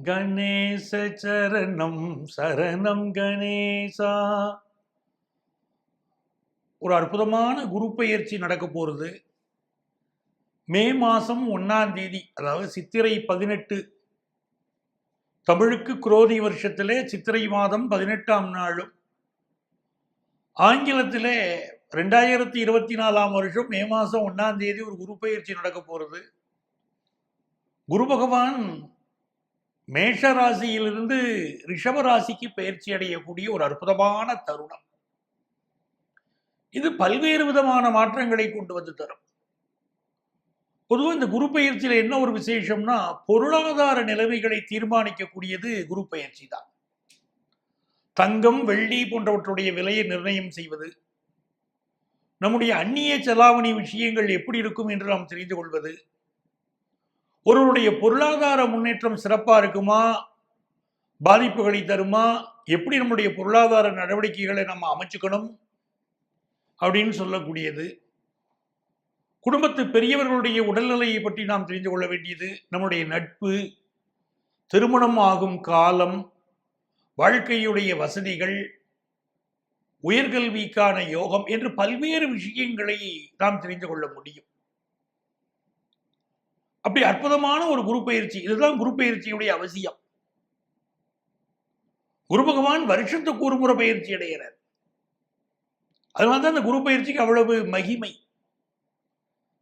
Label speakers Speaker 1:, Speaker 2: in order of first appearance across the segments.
Speaker 1: கணேச சரணம் சரணம் கணேசா. ஒரு அற்புதமான குரு பெயர்ச்சி நடக்க போகிறது. மே மாதம் 1ஆம் தேதி, அதாவது சித்திரை 18, தமிழுக்கு குரோதி வருஷத்திலே சித்திரை மாதம் 18ஆம் நாளும், ஆங்கிலத்திலே 2024ஆம் வருஷம் மே மாதம் 1ஆம் தேதி ஒரு குரு பெயர்ச்சி நடக்க போகிறது. குரு பகவான் மேஷ ராசியிலிருந்து ரிஷப ராசிக்கு பயிற்சி அடையக்கூடிய ஒரு அற்புதமான தருணம். இது பல்வேறு விதமான மாற்றங்களை கொண்டு வந்து தரும். பொதுவாக இந்த குரு பயிற்சியில் என்ன ஒரு விசேஷம்னா, பொருளாதார நிலைமைகளை தீர்மானிக்கக்கூடியது குரு பயிற்சி தான். தங்கம், வெள்ளி போன்றவற்றுடைய விலையை நிர்ணயம் செய்வது, நம்முடைய அந்நிய செலாவணி விஷயங்கள் எப்படி இருக்கும் என்று நாம் தெரிந்து கொள்வது, ஒருவருடைய பொருளாதார முன்னேற்றம் சிறப்பாக இருக்குமா, பாதிப்புகளை தருமா, எப்படி நம்முடைய பொருளாதார நடவடிக்கைகளை நம்ம அமைச்சுக்கணும் அப்படின்னு சொல்லக்கூடியது, குடும்பத்து பெரியவர்களுடைய உடல்நிலையை பற்றி நாம் தெரிந்து கொள்ள வேண்டியது, நம்முடைய நட்பு, திருமணம் ஆகும் காலம், வாழ்க்கையுடைய வசதிகள், உயர்கல்விக்கான யோகம் என்று பல்வேறு விஷயங்களை நாம் தெரிந்து கொள்ள முடியும். அப்படி அற்புதமான ஒரு குரு பயிற்சி. இதுதான் குரு பயிற்சியுடைய அவசியம். குரு பகவான் வருஷத்துக்கு ஒரு முறை பயிற்சி அடைகிறார். அதனால்தான் அந்த குரு பயிற்சிக்கு அவ்வளவு மகிமை.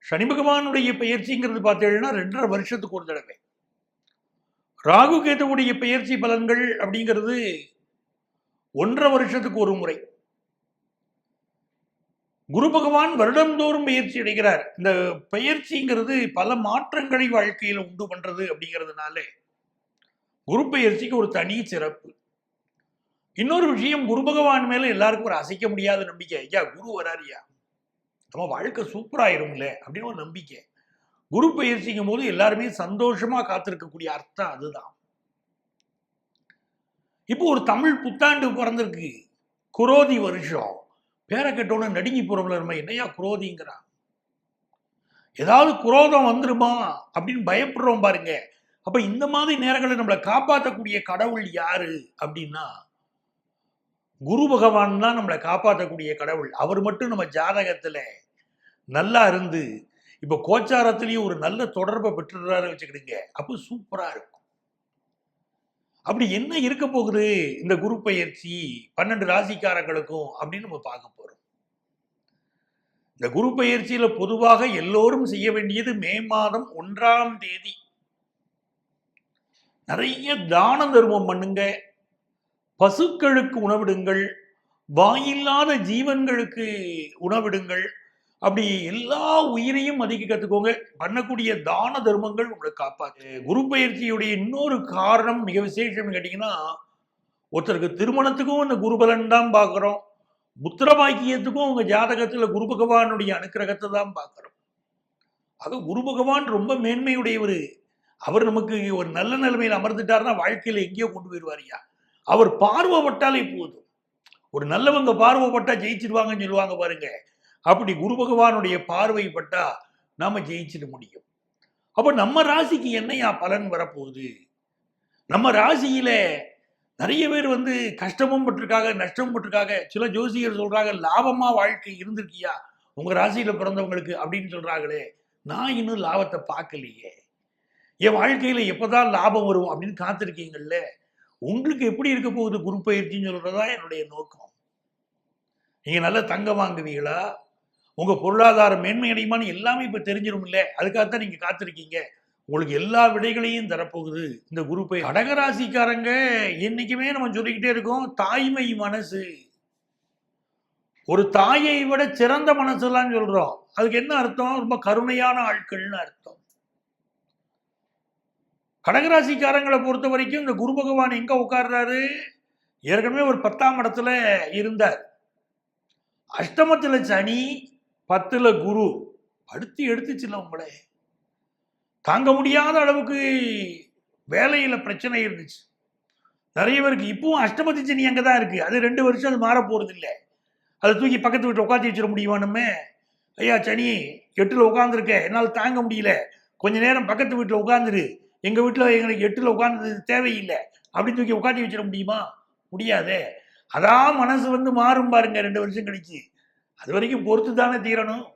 Speaker 1: சனி பகவானுடைய பயிற்சிங்கிறது பார்த்தீங்கன்னா 2.5 வருஷத்துக்கு ஒரு தடவை. ராகு கேதுவுடைய பயிற்சி பலன்கள் அப்படிங்கிறது 1.5 வருஷத்துக்கு ஒரு முறை. குரு பகவான் வருடந்தோறும் பயிற்சி அடைகிறார். இந்த பயிற்சிங்கிறது பல மாற்றங்களை வாழ்க்கையில் உண்டு பண்றது அப்படிங்கிறதுனால குரு பயிற்சிக்கு ஒரு தனி சிறப்பு. இன்னொரு விஷயம், குரு பகவான் மேல எல்லாருக்கும் ஒரு அசைக்க முடியாத நம்பிக்கை. ஐயா குரு வராரியா, நம்ம வாழ்க்கை சூப்பராயிரும்ல அப்படின்னு ஒரு நம்பிக்கை. குரு பயிற்சிக்கும் போது எல்லாருமே சந்தோஷமா காத்திருக்கக்கூடிய அர்த்தம் அதுதான். இப்போ ஒரு தமிழ் புத்தாண்டு பிறந்திருக்கு, குரோதி வருஷம். பேரை கட்டோன்னு நடுங்கி போறோம்ல நம்ம, என்னையா குரோதிங்கிறான், ஏதாவது குரோதம் வந்துருமா அப்படின்னு பயப்படுறோம் பாருங்க. அப்ப இந்த மாதிரி நேரங்களை நம்மளை காப்பாற்றக்கூடிய கடவுள் யாரு அப்படின்னா குரு பகவான் தான் நம்மளை காப்பாற்றக்கூடிய கடவுள். அவர் மட்டும் நம்ம ஜாதகத்துல நல்லா இருந்து இப்ப கோச்சாரத்திலேயே ஒரு நல்ல தொடர்பை பெற்றுறாரு வச்சுக்கிடுங்க, அப்போ சூப்பரா இருக்கும். அப்படி என்ன இருக்க போகுது இந்த குரு பயிற்சி 12 ராசிக்காரங்களுக்கும் அப்படின்னு நம்ம பார்க்க போறோம். இந்த குரு பயிற்சியில பொதுவாக எல்லோரும் செய்ய வேண்டியது மே மாதம் 1ஆம் தேதி நிறைய தான தர்மம் பண்ணுங்க, பசுக்களுக்கு உணவிடுங்கள், வாயில்லாத ஜீவன்களுக்கு உணவிடுங்கள். அப்படி எல்லா உயிரையும் மதிக்க கத்துக்கோங்க. பண்ணக்கூடிய தான தர்மங்கள் உங்களை காப்பாற்று. குரு பயிற்சியுடைய இன்னொரு காரணம் மிக விசேஷம் கேட்டீங்கன்னா, ஒருத்தருக்கு திருமணத்துக்கும் இந்த குருபலன் தான் பார்க்கிறோம், புத்திர பாக்கியத்துக்கும் உங்க ஜாதகத்துல குரு பகவானுடைய அனுக்கிரகத்தை தான் பார்க்கிறோம். ஆக குரு பகவான் ரொம்ப மேன்மையுடையவர். அவர் நமக்கு ஒரு நல்ல நிலைமையில் அமர்ந்துட்டாருன்னா வாழ்க்கையில எங்கேயோ கொண்டு போயிடுவாரியா. அவர் பார்வைப்பட்டாலே போதும். ஒரு நல்லவங்க பார்வைப்பட்டா ஜெயிச்சிருவாங்கன்னு சொல்லுவாங்க பாருங்க, அப்படி குரு பகவானுடைய பார்வைப்பட்டா நாம ஜெயிச்சிட முடியும். அப்ப நம்ம ராசிக்கு என்னையா பலன் வரப்போகுது? நம்ம ராசியில நிறைய பேர் கஷ்டமும் பட்டிருக்காங்க, நஷ்டமும் பட்டிருக்காங்க. சில ஜோசியர் சொல்றாங்க லாபமா வாழ்க்கை இருந்திருக்கியா உங்க ராசியில பிறந்தவங்களுக்கு அப்படின்னு சொல்றாங்களே. நான் இன்னும் லாபத்தை பார்க்கலையே, என் வாழ்க்கையில எப்பதான் லாபம் வரும் அப்படின்னு காத்திருக்கீங்கல்ல. உங்களுக்கு எப்படி இருக்க போகுது குரு பயிற்சின்னு சொல்றதா என்னுடைய நோக்கம். நீங்க நல்ல தங்கம் வாங்குவீங்களா, உங்க பொருளாதாரம் மேன்மை அடையுமான்னு எல்லாமே இப்ப தெரிஞ்சிடும் இல்ல. அதுக்காகத்தான் நீங்க காத்திருக்கீங்க. உங்களுக்கு எல்லா விடைகளையும் தரப்போகுது இந்த குரு பயிற்சி. கடகராசிக்காரங்க என்னைக்குமே நம்ம சொல்லிக்கிட்டே இருக்கோம், தாய்மை மனசு. ஒரு தாயை விட சிறந்த மனசுலாம் சொல்றோம். அதுக்கு என்ன அர்த்தம்? ரொம்ப கருணையான ஆட்கள்னு அர்த்தம். கடகராசிக்காரங்களை பொறுத்த வரைக்கும் இந்த குரு பகவான் எங்க உட்கார்றாரு? ஏற்கனவே ஒரு 10ஆம் இடத்துல இருந்தார். அஷ்டமத்துல சனி, 10ல குரு. அடுத்து எடுத்துச்சுல உங்களை. தாங்க முடியாத அளவுக்கு வேலையில பிரச்சனை இருந்துச்சு நிறைய பேருக்கு. இப்பவும் அஷ்டமத்து சனி அங்கதான் இருக்கு. அது 2 வருஷம் அது மாற போறது இல்லை. அதை தூக்கி பக்கத்து வீட்டில் உட்காந்து வச்சிட முடியுமானுமே. ஐயா சனி 8ல் உட்காந்துருக்க, என்னால் தாங்க முடியல, கொஞ்ச நேரம் பக்கத்து வீட்டில் உட்காந்துரு, எங்க வீட்டில் எங்களுக்கு 8ல் உட்கார்ந்தது தேவையில்லை அப்படின்னு தூக்கி உட்காந்து வச்சிட முடியுமா? முடியாதே. அதான் மனசு வந்து மாறும் பாருங்க 2 வருஷம் கழிச்சு. அது வரைக்கும் பொறுத்து தானே தீரணும்.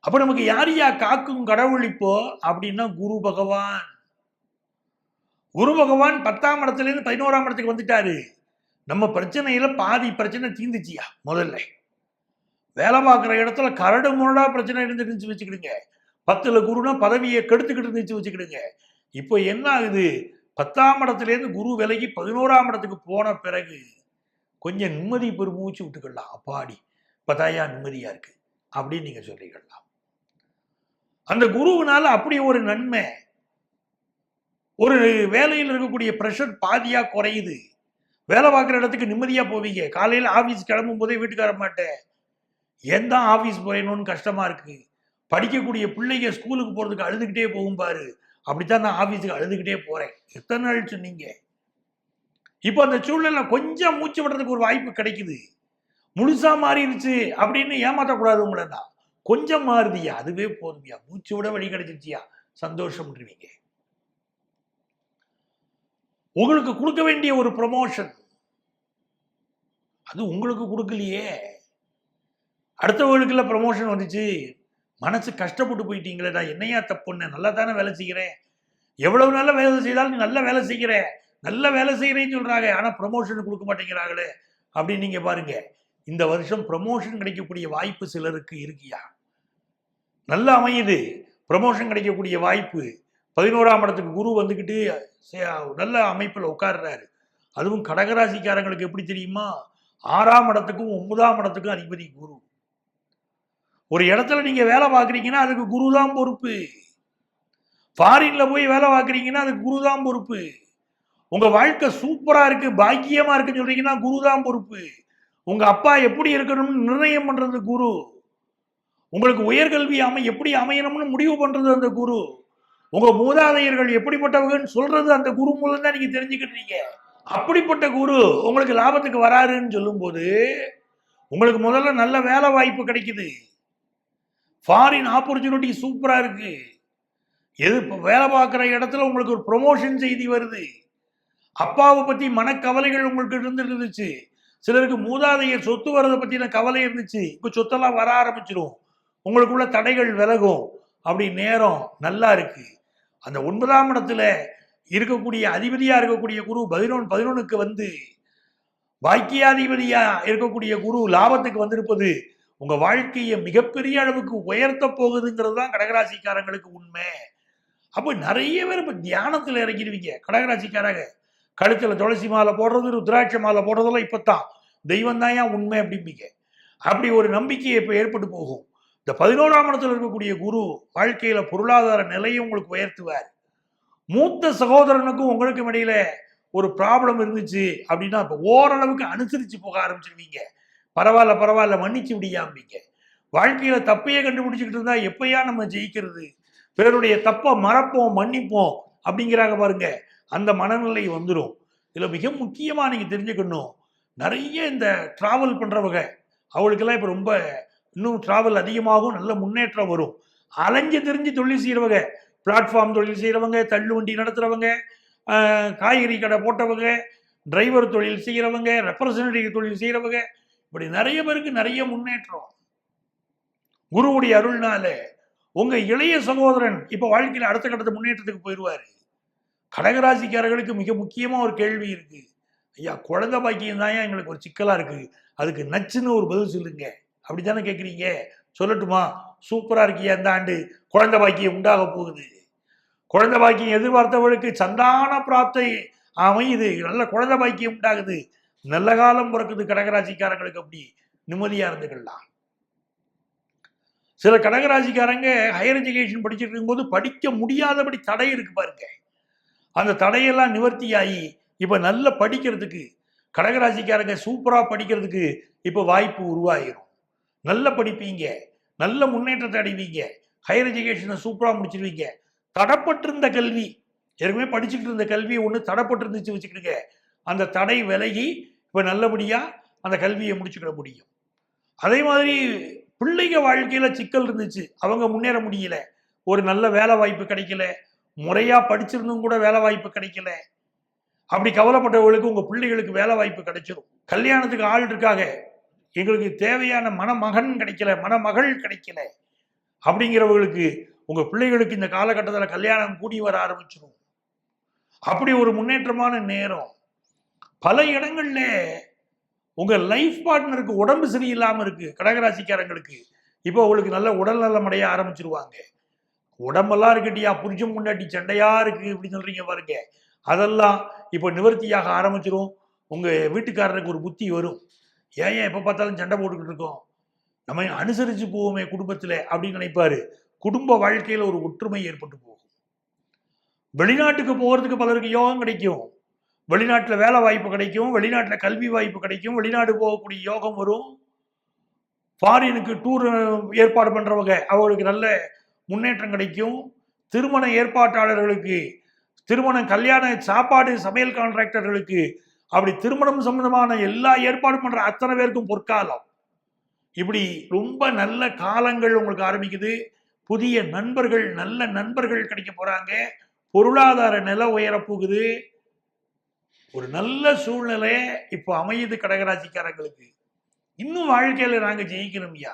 Speaker 1: அப்ப நமக்கு யாரையா காக்கும் கடவுள் இப்போ அப்படின்னா குரு பகவான். குரு பகவான் 10ஆம் இடத்துல இருந்து 11ஆம் இடத்துக்கு வந்துட்டாரு. நம்ம பிரச்சனையில பாதி பிரச்சனை தீந்துச்சியா. முதல்ல வேலை பார்க்குற இடத்துல கரடு முரடா பிரச்சனை இருந்துச்சு வச்சுக்கிடுங்க. 10ல் குருனா பதவியை கெடுத்துக்கிட்டு இருந்துச்சு வச்சுக்கிடுங்க. இப்போ என்ன ஆகுது? 10ஆம் இடத்துல இருந்து குரு விலகி 11ஆம் இடத்துக்கு போன பிறகு கொஞ்சம் நிம்மதி பெருமூச்சு விட்டுக்கலாம். அப்பாடி இப்பதாயா நிம்மதியா இருக்கு அப்படின்னு நீங்க சொல்லிக்கலாம். அந்த குருவினால அப்படி ஒரு நன்மை. ஒரு வேலையில் இருக்கக்கூடிய பிரஷர் பாதியா குறையுது. வேலை பார்க்குற இடத்துக்கு நிம்மதியா போவீங்க. காலையில் ஆபீஸ் கிளம்பும் போதே வீட்டுக்கு வர மாட்டேன். ஏன் தான் ஆபீஸ் போயணும்னு கஷ்டமா இருக்கு. படிக்கக்கூடிய பிள்ளைங்க ஸ்கூலுக்கு போறதுக்கு அழுதுகிட்டே போகும் பாரு. அப்படித்தான் நான் ஆபீஸுக்கு அழுதுகிட்டே போறேன். எத்தனை நாள் சொன்னீங்க? இப்போ அந்த சூழ்நிலை கொஞ்சம் மூச்சு விடுறதுக்கு ஒரு வாய்ப்பு கிடைக்குது. முழுசா மாறிடுச்சு அப்படின்னு ஏமாற்றக்கூடாது. உங்களை தான் கொஞ்சம் மாறுதியா, அதுவே போதுமியா. மூச்சு விட வழி கிடைச்சிருச்சியா, சந்தோஷம்ன்றீங்க. உங்களுக்கு கொடுக்க வேண்டிய ஒரு ப்ரமோஷன் அது உங்களுக்கு கொடுக்கலையே. அடுத்தவர்களுக்குள்ள ப்ரமோஷன் வந்துச்சு. மனசு கஷ்டப்பட்டு போயிட்டீங்களே. நான் என்னையா தப்புன்னு நல்லா தானே வேலை செய்கிறேன். எவ்வளவு நல்ல வேலை செய்தாலும் நீ நல்ல வேலை செய்கிற, நல்ல வேலை செய்கிறேன்னு சொல்றாங்க. ஆனால் ப்ரமோஷன் கொடுக்க மாட்டேங்கிறாங்களே அப்படின்னு நீங்க பாருங்க. இந்த வருஷம் ப்ரமோஷன் கிடைக்கக்கூடிய வாய்ப்பு சிலருக்கு இருக்கியா. நல்லா அமையுது ப்ரமோஷன் கிடைக்கக்கூடிய வாய்ப்பு. 11ஆம் இடத்துக்கு குரு வந்துக்கிட்டு நல்ல அமைப்பில் உட்கார்றாரு. அதுவும் கடகராசிக்காரங்களுக்கு எப்படி தெரியுமா? 6ஆம் இடத்துக்கும் 9ஆம் இடத்துக்கும் அதிபதி குரு. ஒரு இடத்துல நீங்க வேலை பார்க்குறீங்கன்னா அதுக்கு குரு தான் பொறுப்பு. ஃபாரின்ல போய் வேலை பார்க்குறீங்கன்னா அதுக்கு குரு தான் பொறுப்பு. உங்க வாழ்க்கை சூப்பரா இருக்கு, பாக்கியமா இருக்குன்னு சொல்றீங்கன்னா குரு தான் பொறுப்பு. உங்க அப்பா எப்படி இருக்கணும்னு நிர்ணயம் பண்றது குரு. உங்களுக்கு உயர்கல்வி எப்படி அமையணும்னு முடிவு பண்றது அந்த குரு. உங்க மூதாதையர்கள் எப்படிப்பட்டவங்கன்னு சொல்றது அந்த குரு மூலம் தான் நீங்க தெரிஞ்சுக்கிட்டீங்க. அப்படிப்பட்ட குரு உங்களுக்கு லாபத்துக்கு வராருன்னு சொல்லும் போது உங்களுக்கு முதல்ல நல்ல வேலை வாய்ப்பு கிடைக்குது. ஃபாரின் ஆப்பர்ச்சுனிட்டி சூப்பரா இருக்கு. எது வேலை பார்க்குற இடத்துல உங்களுக்கு ஒரு ப்ரொமோஷன் செய்தி வருது. அப்பாவை பத்தி மனக்கவலைகள் உங்களுக்கு இருந்துச்சு. சிலருக்கு மூதாதையர் சொத்து வர்றதை பத்தின கவலை இருந்துச்சு. இப்ப சொத்தெல்லாம் வர ஆரம்பிச்சிடும். உங்களுக்குள்ள தடைகள் விலகும். அப்படி நேரம் நல்லா இருக்கு. அந்த 9ஆம் இடத்துல இருக்கக்கூடிய அதிபதியா இருக்கக்கூடிய குரு 11க்கு வந்து பாக்கியாதிபதியா இருக்கக்கூடிய குரு லாபத்துக்கு வந்திருப்பது உங்க வாழ்க்கையை மிகப்பெரிய அளவுக்கு உயர்த்த போகுதுங்கிறது தான் கடகராசிக்காரங்களுக்கு உண்மை. அப்போ நிறைய பேர் இப்ப தியானத்துல இறங்கிடுவீங்க. கடகராசிக்காரங்க கழுத்துல துளசி மாலை போடுறது, ருத்ராட்ச மாலை போடுறதெல்லாம் இப்பத்தான் தெய்வம் தான் ஏன் உண்மை அப்படிம்பீங்க. அப்படி ஒரு நம்பிக்கையை இப்ப ஏற்பட்டு போகும். இந்த 11ஆம் இடத்துல இருக்கக்கூடிய குரு வாழ்க்கையில பொருளாதார நிலையை உங்களுக்கு உயர்த்துவார். மூத்த சகோதரனுக்கும் உங்களுக்கும் இடையில ஒரு ப்ராப்ளம் இருந்துச்சு அப்படின்னா இப்ப ஓரளவுக்கு அனுசரிச்சு போக ஆரம்பிச்சிருவீங்க. பரவாயில்ல மன்னிச்சு விடியாம்பீங்க. வாழ்க்கையில தப்பையே கண்டுபிடிச்சுக்கிட்டு இருந்தா எப்பயா நம்ம ஜெயிக்கிறது? பிறருடைய தப்பை மறப்போம், மன்னிப்போம் அப்படிங்கிறாங்க பாருங்க. அந்த மனநிலை வந்துடும். இதுல மிக முக்கியமா நீங்க தெரிஞ்சுக்கணும், நிறைய இந்த டிராவல் பண்றவங்க அவங்களுக்கெல்லாம் இப்ப ரொம்ப இன்னும் டிராவல் அதிகமாகும், நல்ல முன்னேற்றம் வரும். அலைஞ்சு தெரிஞ்சு தொழில் செய்யறவங்க, பிளாட்ஃபார்ம் தொழில் செய்யறவங்க, தள்ளு வண்டி நடத்துறவங்க, காய்கறி கடை போட்டவங்க, டிரைவர் தொழில் செய்யறவங்க, ரெப்ரசன்டேட்டிவ் தொழில் செய்யறவங்க, இப்படி நிறைய பேருக்கு நிறைய முன்னேற்றம் குருவுடைய அருள்னால. உங்க இளைய சகோதரன் இப்ப வாழ்க்கையில அடுத்த கட்டத்தை முன்னேற்றத்துக்கு போயிடுவாரு. கடகராசிக்காரர்களுக்கு மிக முக்கியமா ஒரு கேள்வி இருக்கு. ஐயா குழந்தை பாக்கியம் தான் எங்களுக்கு ஒரு சிக்கலா இருக்கு, அதுக்கு நச்சுன்னு ஒரு பதில் சொல்லுங்க அப்படித்தானே கேட்குறீங்க. சொல்லட்டுமா? சூப்பரா இருக்கியா, இந்த ஆண்டு குழந்தை பாக்கியம் உண்டாக போகுது. குழந்தை பாக்கியம் எதிர்பார்த்தவர்களுக்கு சந்தான பிராப்தை அமையுது, நல்ல குழந்தை பாக்கியம் உண்டாகுது, நல்ல காலம் பிறக்குது. கடகராசிக்காரங்களுக்கு அப்படி நிம்மதியா இருந்துக்கலாம். சில கடகராசிக்காரங்க ஹையர் எஜுகேஷன் படிச்சுட்டு இருக்கும்போது படிக்க முடியாதபடி தடை இருக்கு பாருங்க. அந்த தடையெல்லாம் நிவர்த்தியாகி இப்ப நல்ல படிக்கிறதுக்கு கடகராசிக்காரங்க சூப்பரா படிக்கிறதுக்கு இப்ப வாய்ப்பு உருவாகிடும். நல்ல படிப்பீங்க, நல்ல முன்னேற்றத்தை அடைவீங்க, ஹையர் எஜுகேஷனை சூப்பரா முடிச்சிருவீங்க. தடைப்பட்டிருந்த கல்வி, ஏற்கனவே படிச்சுக்கிட்டு இருந்த கல்வி ஒன்று தடைப்பட்டிருந்துச்சு வச்சுக்கிடுங்க, அந்த தடை விலகி இப்ப நல்லபடியா அந்த கல்வியை முடிச்சுக்கிட முடியும். அதே மாதிரி பிள்ளைங்க வாழ்க்கையில சிக்கல் இருந்துச்சு, அவங்க முன்னேற முடியல, ஒரு நல்ல வேலை வாய்ப்பு கிடைக்கல, முறையா படிச்சிருந்தும் கூட வேலை வாய்ப்பு கிடைக்கல, அப்படி கவலைப்பட்டவர்களுக்கு உங்க பிள்ளைகளுக்கு வேலை வாய்ப்பு கிடைச்சிடும். கல்யாணத்துக்கு ஆள் இருக்காங்க, எங்களுக்கு தேவையான மணமகன் கிடைக்கல, மணமகள் கிடைக்கல அப்படிங்கிறவர்களுக்கு உங்க பிள்ளைகளுக்கு இந்த காலகட்டத்தில் கல்யாணம் கூடி வர ஆரம்பிச்சிடும். அப்படி ஒரு முன்னேற்றமான நேரம். பல இடங்கள்ல உங்க லைஃப் பார்ட்னருக்கு உடம்பு சரியில்லாம இருக்கு. கடகராசிக்காரங்களுக்கு இப்போ உங்களுக்கு நல்ல உடல் நலம் அடைய ஆரம்பிச்சிருவாங்க. உடம்பெல்லாம் இருக்கட்டியா, புரிஞ்சம் முன்னாடி சண்டையா இருக்கு இப்படி சொல்றீங்க பாருங்க, அதெல்லாம் இப்போ நிவர்த்தியாக ஆரம்பிச்சிடும். உங்க வீட்டுக்காரருக்கு ஒரு புத்தி வரும். ஏன் எப்ப பார்த்தாலும் சண்டை போட்டுக்கிட்டு இருக்கோம், நம்ம அனுசரிச்சு போவோமே குடும்பத்துல அப்படின்னு நினைப்பாரு. குடும்ப வாழ்க்கையில ஒரு ஒற்றுமை ஏற்பட்டு போகும். வெளிநாட்டுக்கு போகிறதுக்கு பலருக்கு யோகம் கிடைக்கும், வெளிநாட்டுல வேலை வாய்ப்பு கிடைக்கும், வெளிநாட்டுல கல்வி வாய்ப்பு கிடைக்கும், வெளிநாடு போகக்கூடிய யோகம் வரும். ஃபாரினுக்கு டூர் ஏற்பாடு பண்றவங்க அவங்களுக்கு நல்ல முன்னேற்றம் கிடைக்கும். திருமண ஏற்பாட்டாளர்களுக்கு, திருமணம் கல்யாண சாப்பாடு சமையல் கான்ட்ராக்டர்களுக்கு, அப்படி திருமணம் சம்பந்தமான எல்லா ஏற்பாடு பண்ற அத்தனை பேருக்கும் பொற்காலம். இப்படி ரொம்ப நல்ல காலங்கள் உங்களுக்கு ஆரம்பிக்குது. புதிய நண்பர்கள், நல்ல நண்பர்கள் கிடைக்க போறாங்க. பொருளாதார நிலை உயர போகுது. ஒரு நல்ல சூழ்நிலை இப்போ அமையுது கடகராசிக்காரங்களுக்கு. இன்னும் வாழ்க்கையில நாங்க ஜெயிக்கணும் ஐயா,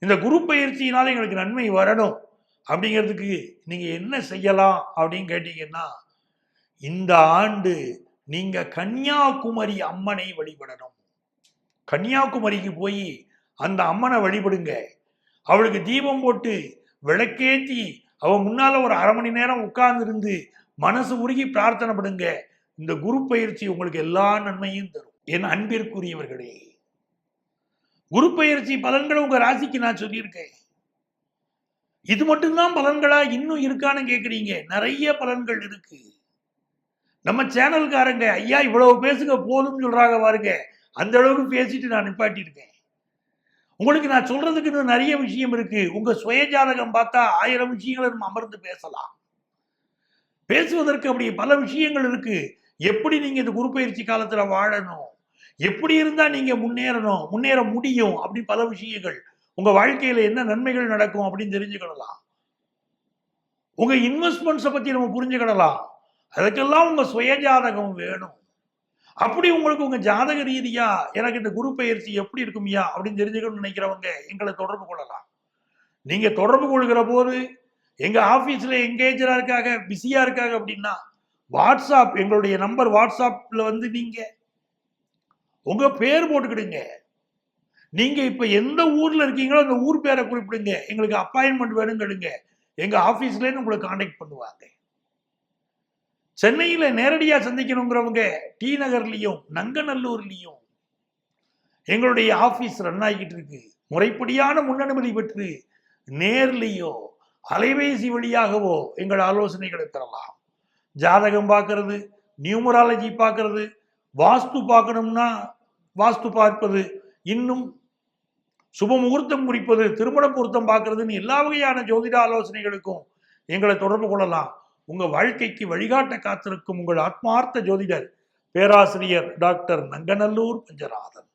Speaker 1: இந்த குரு பயிற்சியினால எங்களுக்கு நன்மை வரணும் அப்படிங்கிறதுக்கு நீங்க என்ன செய்யலாம் அப்படின்னு கேட்டீங்கன்னா, இந்த ஆண்டு நீங்க கன்னியாகுமரி அம்மனை வழிபடணும். கன்னியாகுமரிக்கு போய் அந்த அம்மனை வழிபடுங்க. அவளுக்கு தீபம் போட்டு விளக்கேத்தி அவ முன்னால ஒரு அரை மணி நேரம் உட்கார்ந்து இருந்து மனசு உருகி பிரார்த்தனை பண்ணுங்க. இந்த குரு பயிற்சி உங்களுக்கு எல்லா நன்மையும் தரும். என் அன்பிற்குரியவர்களே, குரு பயிற்சி பலன்களை உங்க ராசிக்கு நான் சொல்லியிருக்கேன். இது மட்டும்தான் பலன்களா இன்னும் இருக்கான்னு கேக்குறீங்க? நிறைய பலன்கள் இருக்கு. நம்ம சேனல்காரங்க ஐயா இவ்வளவு பேசுங்க போதும் சொல்றாங்க பாருங்க, அந்த அளவுக்கு பேசிட்டு நான் நிப்பாட்டி இருக்கேன். உங்களுக்கு நான் சொல்றதுக்கு இன்னும் நிறைய விஷயம் இருக்கு. உங்க சுய ஜாதகம் பார்த்தா 1000 விஷயங்களை நம்ம அமர்ந்து பேசலாம். பேசுவதற்கு அப்படி பல விஷயங்கள் இருக்கு. எப்படி நீங்க இந்த குரு பயிற்சி காலத்துல வாழணும், எப்படி இருந்தா நீங்க முன்னேறணும், முன்னேற முடியும், அப்படி பல விஷயங்கள். உங்க வாழ்க்கையில என்ன நன்மைகள் நடக்கும் அப்படின்னு தெரிஞ்சுக்கிடலாம். உங்க இன்வெஸ்ட்மெண்ட்ஸை பத்தி நம்ம புரிஞ்சுக்கிடலாம். அதுக்கெல்லாம் உங்க சுய ஜாதகம் வேணும். அப்படி உங்களுக்கு உங்க ஜாதக ரீதியா எனக்கு இந்த குரு பயிற்சி எப்படி இருக்கும்யா அப்படின்னு தெரிஞ்சுக்கணும்னு நினைக்கிறவங்க எங்களை தொடர்பு கொள்ளலாம். நீங்க தொடர்பு கொள்கிற போது எங்க ஆபீஸ்ல எங்கேஜரா இருக்காங்க, பிஸியா இருக்காங்க அப்படின்னா வாட்ஸ்அப், எங்களுடைய நம்பர் வாட்ஸ்அப்ல வந்து நீங்க உங்க பேர் போட்டுக்கிடுங்க. நீங்க இப்ப எந்த ஊர்ல இருக்கீங்களோ அந்த ஊர் பேரை குறிப்பிடுங்க. எங்களுக்கு அப்பாயின்மெண்ட் வேணுங்க, எங்க ஆபீஸ்ல உங்களுக்கு கான்டாக்ட் பண்ணுவாங்க. சென்னையில நேரடியா சந்திக்கணுங்கிறவங்க டி நகர்லயும் நங்கநல்லூர்லயும் எங்களுடைய ஆபீஸ் ரன் ஆகிட்டு இருக்கு. முறைப்படியான முன்னனுமதி பெற்று நேர்லயோ அலைபேசி வழியாகவோ எங்கள் ஆலோசனைகளை பெறலாம். ஜாதகம் பார்க்கறது, நியூமராலஜி பார்க்கறது, வாஸ்து பார்க்கணும்னா வாஸ்து பார்ப்பது, இன்னும் சுப முகூர்த்தம் குறிப்பது, திருமண பொருத்தம் பார்க்கறதுன்னு எல்லா வகையான ஜோதிட ஆலோசனைகளுக்கும் எங்களை தொடர்பு கொள்ளலாம். உங்க வாழ்க்கைக்கு வழிகாட்ட காத்திருக்கும் உங்கள் ஆத்மார்த்த ஜோதிடர் பேராசிரியர் டாக்டர் நங்கநல்லூர் பஞ்சநாதன்.